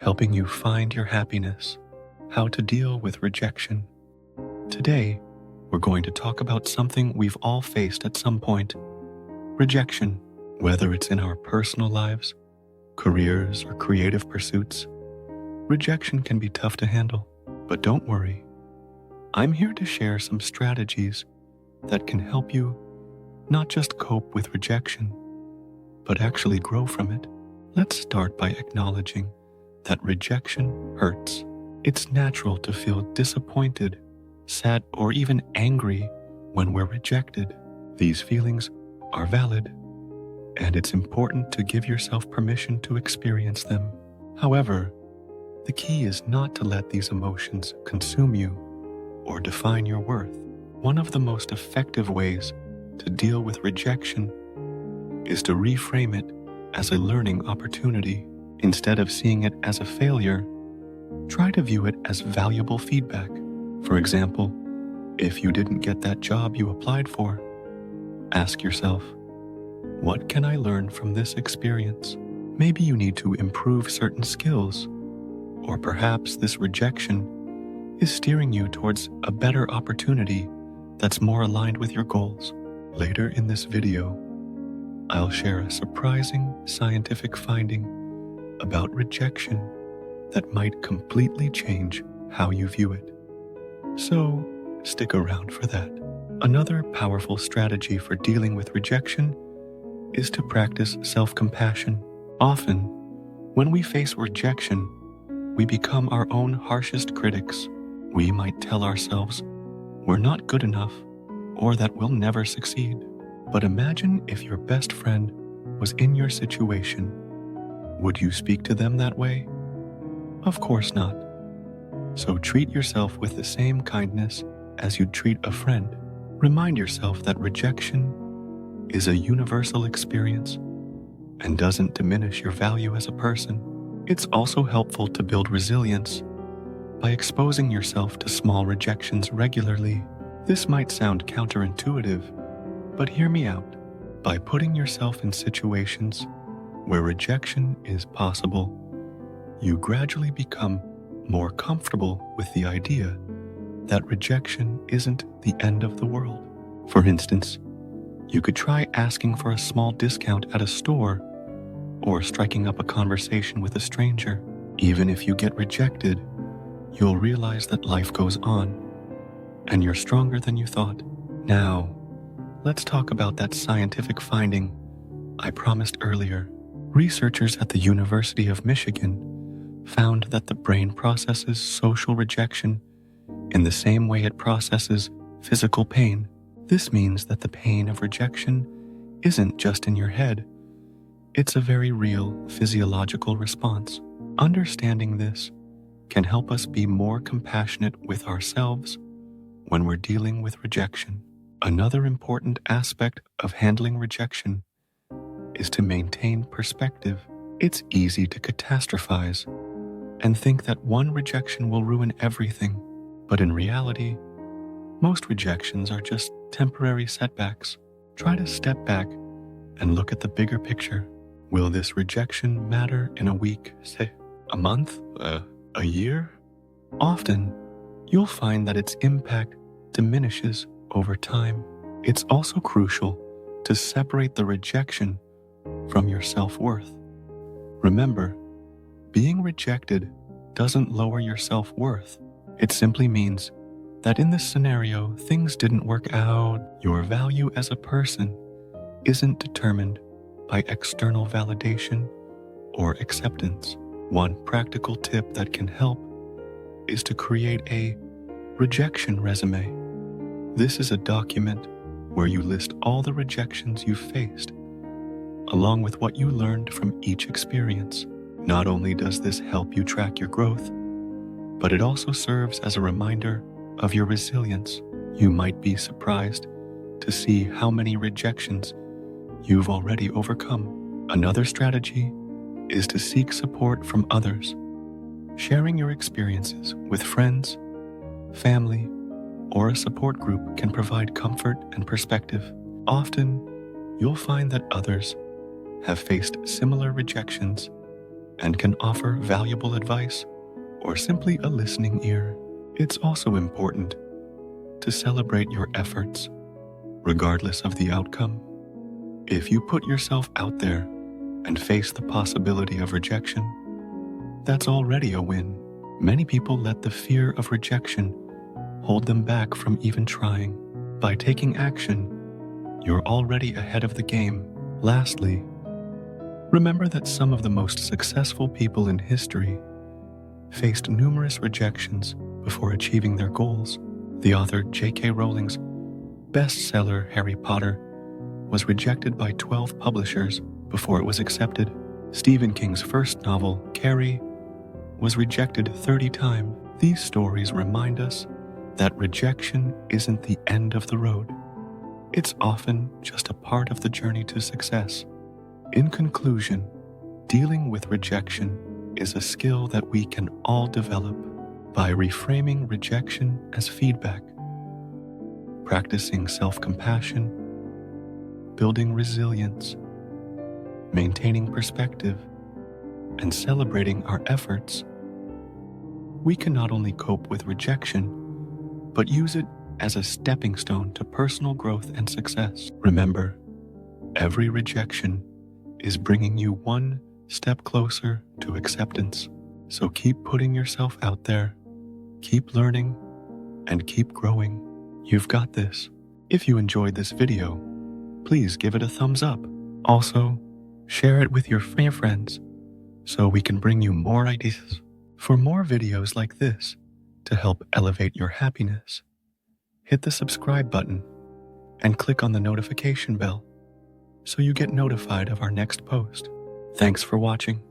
helping you find your happiness, how to deal with rejection. Today, we're going to talk about something we've all faced at some point: rejection. Whether it's in our personal lives, careers, or creative pursuits, rejection can be tough to handle. But don't worry, I'm here to share some strategies that can help you not just cope with rejection, but actually grow from it. Let's start by acknowledging that rejection hurts. It's natural to feel disappointed, sad, or even angry when we're rejected. These feelings are valid, and it's important to give yourself permission to experience them. However, the key is not to let these emotions consume you or define your worth. One of the most effective ways to deal with rejection is to reframe it as a learning opportunity. Instead of seeing it as a failure, try to view it as valuable feedback. For example, if you didn't get that job you applied for, ask yourself, what can I learn from this experience? Maybe you need to improve certain skills, or perhaps this rejection is steering you towards a better opportunity that's more aligned with your goals. Later in this video, I'll share a surprising scientific finding about rejection that might completely change how you view it. So, stick around for that. Another powerful strategy for dealing with rejection is to practice self-compassion. Often, when we face rejection, we become our own harshest critics. We might tell ourselves we're not good enough or that we'll never succeed. But imagine if your best friend was in your situation. Would you speak to them that way? Of course not. So treat yourself with the same kindness as you'd treat a friend. Remind yourself that rejection is a universal experience and doesn't diminish your value as a person. It's also helpful to build resilience by exposing yourself to small rejections regularly. This might sound counterintuitive, but hear me out. By putting yourself in situations where rejection is possible, you gradually become more comfortable with the idea that rejection isn't the end of the world. For instance, you could try asking for a small discount at a store or striking up a conversation with a stranger. Even if you get rejected, you'll realize that life goes on and you're stronger than you thought. Now, let's talk about that scientific finding I promised earlier. Researchers at the University of Michigan found that the brain processes social rejection in the same way it processes physical pain. This means that the pain of rejection isn't just in your head. It's a very real physiological response. Understanding this can help us be more compassionate with ourselves when we're dealing with rejection. Another important aspect of handling rejection is to maintain perspective. It's easy to catastrophize and think that one rejection will ruin everything. But in reality, most rejections are just temporary setbacks. Try to step back and look at the bigger picture. Will this rejection matter in a week, say, a month, a year? Often, you'll find that its impact diminishes over time. It's also crucial to separate the rejection from your self-worth. Remember, being rejected doesn't lower your self-worth. It simply means that in this scenario, things didn't work out. Your value as a person isn't determined by external validation or acceptance. One practical tip that can help is to create a rejection resume. This is a document where you list all the rejections you've faced, along with what you learned from each experience. Not only does this help you track your growth, but it also serves as a reminder of your resilience. You might be surprised to see how many rejections you've already overcome. Another strategy is to seek support from others. Sharing your experiences with friends, family, or a support group can provide comfort and perspective. Often, you'll find that others have faced similar rejections and can offer valuable advice or simply a listening ear. It's also important to celebrate your efforts, regardless of the outcome. If you put yourself out there and face the possibility of rejection, that's already a win. Many people let the fear of rejection hold them back from even trying. By taking action, you're already ahead of the game. Lastly, remember that some of the most successful people in history faced numerous rejections before achieving their goals. The author J.K. Rowling's bestseller Harry Potter was rejected by 12 publishers before it was accepted. Stephen King's first novel, Carrie, was rejected 30 times. These stories remind us that rejection isn't the end of the road. It's often just a part of the journey to success. In conclusion, dealing with rejection is a skill that we can all develop by reframing rejection as feedback, practicing self-compassion, building resilience, maintaining perspective, and celebrating our efforts. We can not only cope with rejection, but use it as a stepping stone to personal growth and success. Remember, every rejection is bringing you one step closer to acceptance. So keep putting yourself out there, keep learning, and keep growing. You've got this. If you enjoyed this video, please give it a thumbs up. Also, share it with your friends so we can bring you more ideas. For more videos like this to help elevate your happiness, hit the subscribe button and click on the notification bell so you get notified of our next post. Thanks for watching.